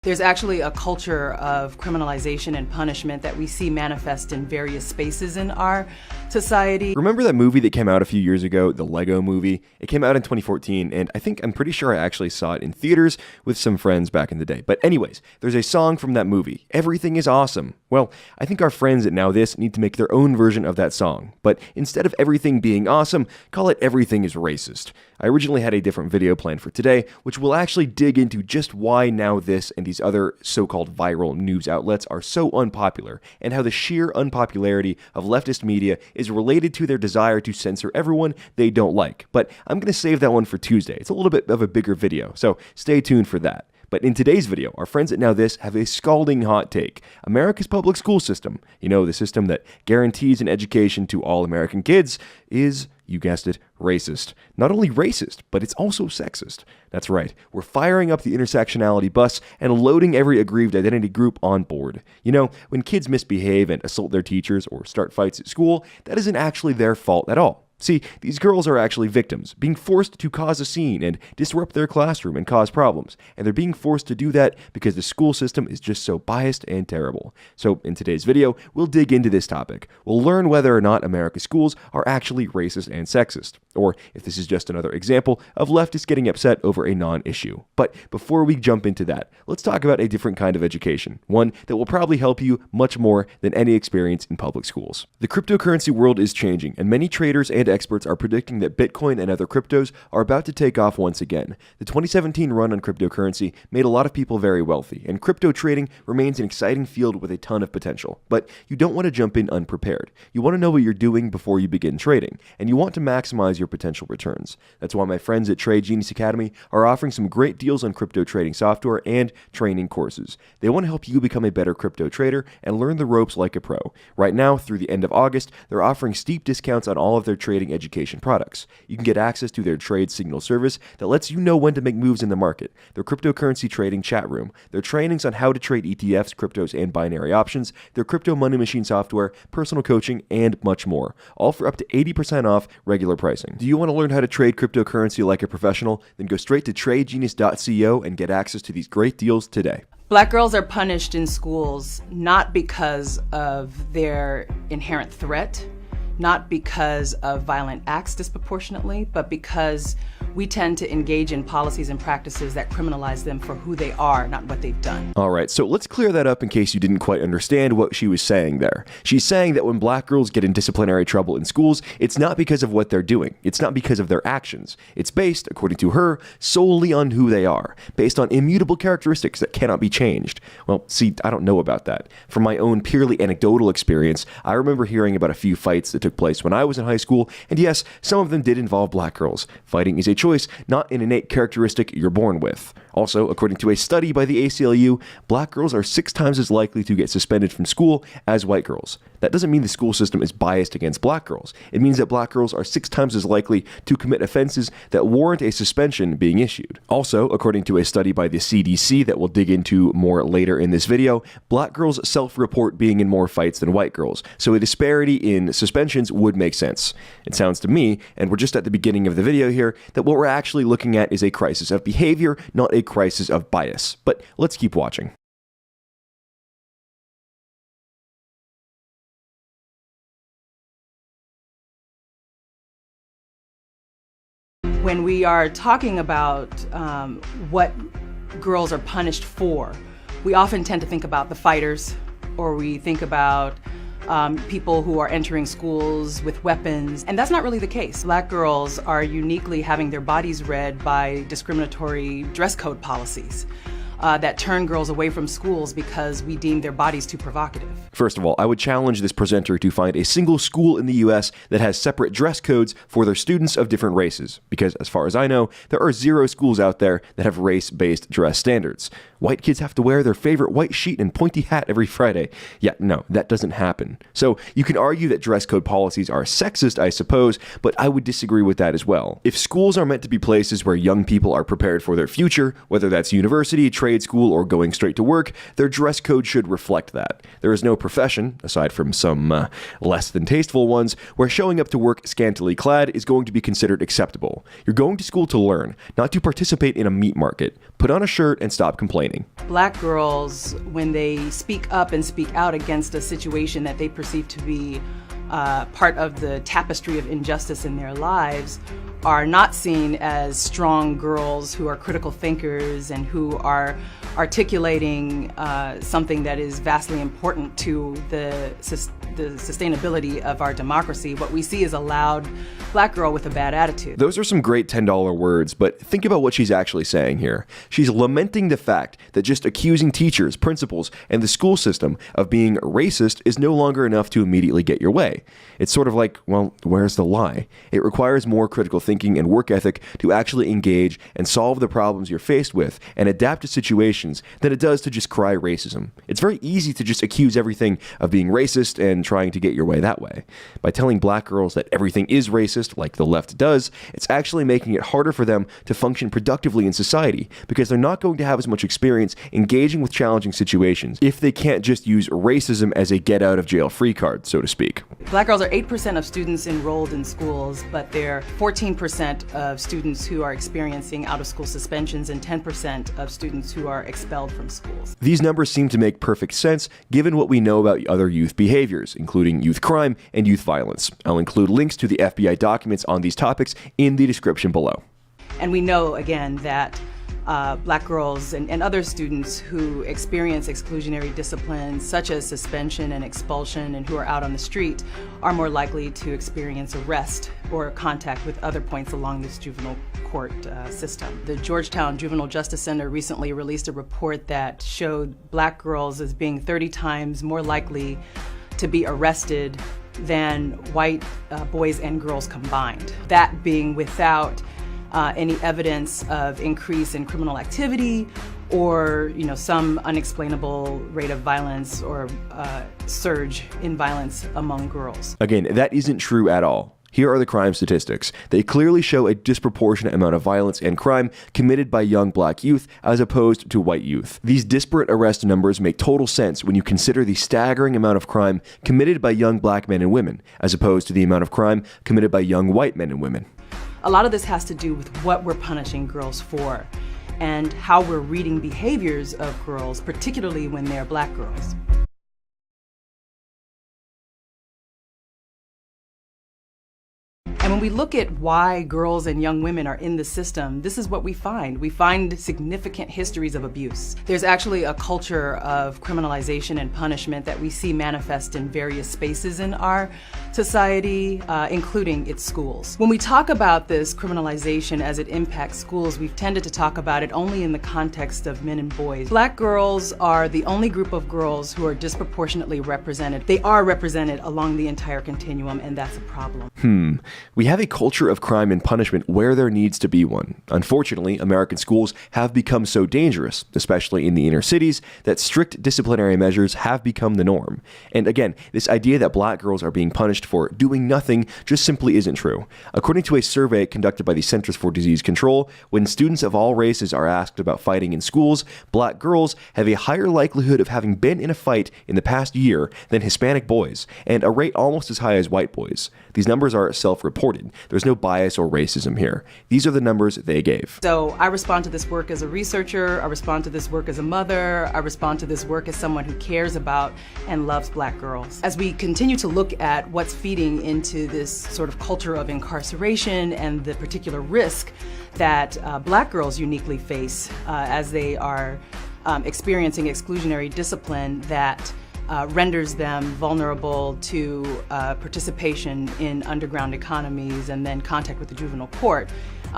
There's actually a culture of criminalization and punishment that we see manifest in various spaces in our society. Remember that movie that came out a few years ago, the Lego Movie? It came out in 2014, and I'm pretty sure I actually saw it in theaters with some friends back in the day. But anyways, there's a song from that movie, Everything is Awesome. Well, I think our friends at Now This need to make their own version of that song. But instead of everything being awesome, call it Everything is Racist. I originally had a different video planned for today, which will actually dig into just why Now This and these other so-called viral news outlets are so unpopular, and how the sheer unpopularity of leftist media is related to their desire to censor everyone they don't like. But I'm going to save that one for Tuesday. It's a little bit of a bigger video, so stay tuned for that. But in today's video, our friends at Now This have a scalding hot take. America's public school system, the system that guarantees an education to all American kids, is, you guessed it, racist. Not only racist, but it's also sexist. That's right, we're firing up the intersectionality bus and loading every aggrieved identity group on board. When kids misbehave and assault their teachers or start fights at school, that isn't actually their fault at all. See, these girls are actually victims, being forced to cause a scene and disrupt their classroom and cause problems. And they're being forced to do that because the school system is just so biased and terrible. So in today's video, we'll dig into this topic. We'll learn whether or not America's schools are actually racist and sexist, or if this is just another example of leftists getting upset over a non-issue. But before we jump into that, let's talk about a different kind of education, one that will probably help you much more than any experience in public schools. The cryptocurrency world is changing, and many traders and experts are predicting that Bitcoin and other cryptos are about to take off once again. The 2017 run on cryptocurrency made a lot of people very wealthy, and crypto trading remains an exciting field with a ton of potential. But you don't want to jump in unprepared. You want to know what you're doing before you begin trading, and you want to maximize your potential returns. That's why my friends at Trade Genius Academy are offering some great deals on crypto trading software and training courses. They want to help you become a better crypto trader and learn the ropes like a pro. Right now, through the end of August, they're offering steep discounts on all of their trading education products. You can get access to their trade signal service that lets you know when to make moves in the market, their cryptocurrency trading chat room, their trainings on how to trade ETFs, cryptos, and binary options, their crypto money machine software, personal coaching, and much more, all for up to 80% off regular pricing. Do you want to learn how to trade cryptocurrency like a professional? Then go straight to tradegenius.co and get access to these great deals today. Black girls are punished in schools not because of their inherent threat, not because of violent acts disproportionately, but because we tend to engage in policies and practices that criminalize them for who they are, not what they've done. All right, so let's clear that up in case you didn't quite understand what she was saying there. She's saying that when black girls get in disciplinary trouble in schools, it's not because of what they're doing. It's not because of their actions. It's based, according to her, solely on who they are, based on immutable characteristics that cannot be changed. Well, see, I don't know about that. From my own purely anecdotal experience, I remember hearing about a few fights that took place when I was in high school, and yes, some of them did involve black girls. Fighting is a choice, not an innate characteristic you're born with. Also, according to a study by the ACLU, black girls are 6 times as likely to get suspended from school as white girls. That doesn't mean the school system is biased against black girls. It means that black girls are 6 times as likely to commit offenses that warrant a suspension being issued. Also, according to a study by the CDC that we'll dig into more later in this video, black girls self-report being in more fights than white girls, so a disparity in suspensions would make sense. It sounds to me, and we're just at the beginning of the video here, that what we're actually looking at is a crisis of behavior, not a crisis of bias. But let's keep watching. When we are talking about what girls are punished for, we often tend to think about the fighters, or we think about people who are entering schools with weapons, and that's not really the case. Black girls are uniquely having their bodies read by discriminatory dress code policies that turn girls away from schools because we deem their bodies too provocative. First of all, I would challenge this presenter to find a single school in the US that has separate dress codes for their students of different races, because as far as I know, there are 0 schools out there that have race-based dress standards. White kids have to wear their favorite white sheet and pointy hat every Friday. Yeah, no, that doesn't happen. So you can argue that dress code policies are sexist, I suppose, but I would disagree with that as well. If schools are meant to be places where young people are prepared for their future, whether that's university, trade trade school or going straight to work, their dress code should reflect that. There is no profession, aside from some less than tasteful ones, where showing up to work scantily clad is going to be considered acceptable. You're going to school to learn, not to participate in a meat market. Put on a shirt and stop complaining. Black girls, when they speak up and speak out against a situation that they perceive to be part of the tapestry of injustice in their lives, are not seen as strong girls who are critical thinkers and who are articulating something that is vastly important to the sustainability of our democracy. What we see is a loud black girl with a bad attitude. Those are some great $10 words, but think about what she's actually saying here. She's lamenting the fact that just accusing teachers, principals, and the school system of being racist is no longer enough to immediately get your way. It's sort of like, well, where's the lie? It requires more critical thinking and work ethic to actually engage and solve the problems you're faced with and adapt to situations than it does to just cry racism. It's very easy to just accuse everything of being racist and trying to get your way that way. By telling black girls that everything is racist, like the left does, it's actually making it harder for them to function productively in society because they're not going to have as much experience engaging with challenging situations if they can't just use racism as a get-out-of-jail-free card, so to speak. Black girls are 8% of students enrolled in schools, but they're 14% of students who are experiencing out-of-school suspensions and 10% of students who are expelled from schools. These numbers seem to make perfect sense given what we know about other youth behaviors, including youth crime and youth violence. I'll include links to the FBI documents on these topics in the description below. And we know, again, that black girls and other students who experience exclusionary disciplines such as suspension and expulsion and who are out on the street are more likely to experience arrest or contact with other points along this juvenile court system. The Georgetown Juvenile Justice Center recently released a report that showed black girls as being 30 times more likely to be arrested than white boys and girls combined. That being without any evidence of increase in criminal activity or, some unexplainable rate of violence or surge in violence among girls. Again, that isn't true at all. Here are the crime statistics. They clearly show a disproportionate amount of violence and crime committed by young black youth as opposed to white youth. These disparate arrest numbers make total sense when you consider the staggering amount of crime committed by young black men and women, as opposed to the amount of crime committed by young white men and women. A lot of this has to do with what we're punishing girls for and how we're reading behaviors of girls, particularly when they're black girls. And when we look at why girls and young women are in the system, this is what we find. We find significant histories of abuse. There's actually a culture of criminalization and punishment that we see manifest in various spaces in our society, including its schools. When we talk about this criminalization as it impacts schools, we've tended to talk about it only in the context of men and boys. Black girls are the only group of girls who are disproportionately represented. They are represented along the entire continuum, and that's a problem. We have a culture of crime and punishment where there needs to be one. Unfortunately, American schools have become so dangerous, especially in the inner cities, that strict disciplinary measures have become the norm. And again, this idea that black girls are being punished for doing nothing just simply isn't true. According to a survey conducted by the Centers for Disease Control, when students of all races are asked about fighting in schools, black girls have a higher likelihood of having been in a fight in the past year than Hispanic boys, and a rate almost as high as white boys. These numbers are self-reported. There's no bias or racism here. These are the numbers they gave. So I respond to this work as a researcher, I respond to this work as a mother, I respond to this work as someone who cares about and loves black girls. As we continue to look at what's feeding into this sort of culture of incarceration and the particular risk that black girls uniquely face as they are experiencing exclusionary discipline that renders them vulnerable to participation in underground economies and then contact with the juvenile court,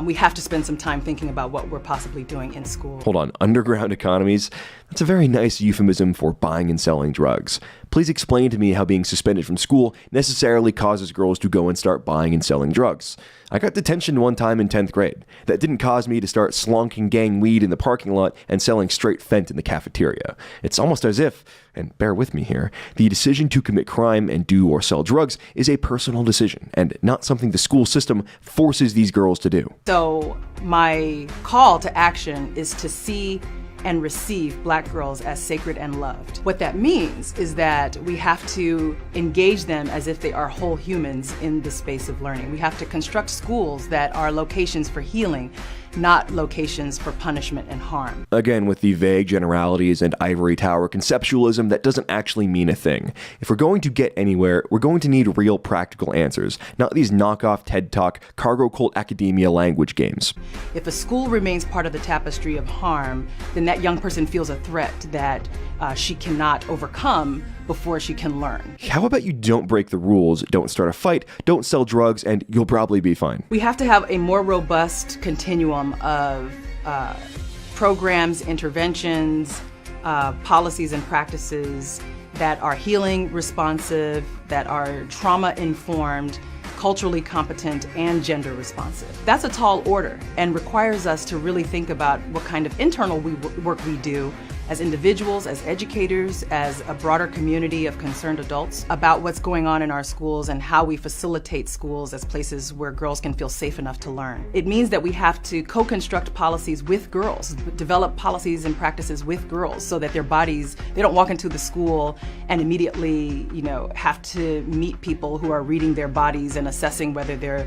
we have to spend some time thinking about what we're possibly doing in school. Hold on, underground economies? That's a very nice euphemism for buying and selling drugs. Please explain to me how being suspended from school necessarily causes girls to go and start buying and selling drugs. I got detention one time in 10th grade. That didn't cause me to start slonking gang weed in the parking lot and selling straight fent in the cafeteria. It's almost as if, and bear with me here, the decision to commit crime and do or sell drugs is a personal decision and not something the school system forces these girls to do. So my call to action is to see and receive Black girls as sacred and loved. What that means is that we have to engage them as if they are whole humans in the space of learning. We have to construct schools that are locations for healing, not locations for punishment and harm. Again, with the vague generalities and ivory tower conceptualism that doesn't actually mean a thing. If we're going to get anywhere, we're going to need real practical answers, not these knockoff TED Talk, cargo cult academia language games. If a school remains part of the tapestry of harm, then that young person feels a threat that she cannot overcome before she can learn. How about you don't break the rules, don't start a fight, don't sell drugs, and you'll probably be fine? We have to have a more robust continuum of programs, interventions, policies and practices that are healing responsive, that are trauma-informed, culturally competent, and gender responsive. That's a tall order and requires us to really think about what kind of internal work we do as individuals, as educators, as a broader community of concerned adults about what's going on in our schools and how we facilitate schools as places where girls can feel safe enough to learn. It means that we have to co-construct policies with girls, develop policies and practices with girls so that their bodies, they don't walk into the school and immediately, have to meet people who are reading their bodies and assessing whether their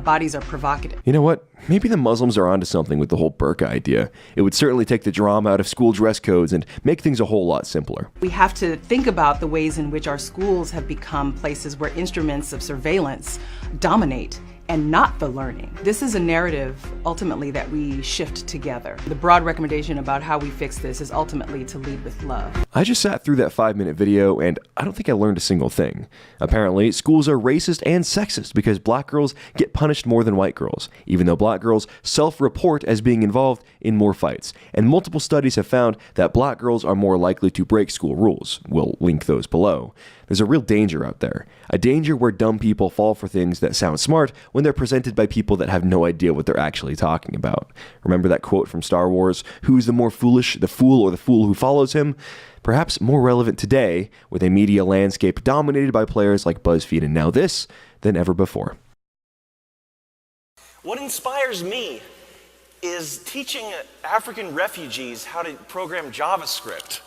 bodies are provocative. You know what? Maybe the Muslims are onto something with the whole burqa idea. It would certainly take the drama out of school dress codes and make things a whole lot simpler. We have to think about the ways in which our schools have become places where instruments of surveillance dominate and not the learning. This is a narrative, ultimately, that we shift together. The broad recommendation about how we fix this is ultimately to lead with love. I just sat through that 5-minute video and I don't think I learned a single thing. Apparently, schools are racist and sexist because Black girls get punished more than white girls, even though Black girls self-report as being involved in more fights. And multiple studies have found that Black girls are more likely to break school rules. We'll link those below. There's a real danger out there. A danger where dumb people fall for things that sound smart when they're presented by people that have no idea what they're actually talking about. Remember that quote from Star Wars, "Who's the more foolish, the fool or the fool who follows him?" Perhaps more relevant today, with a media landscape dominated by players like BuzzFeed and Now This than ever before. What inspires me is teaching African refugees how to program JavaScript.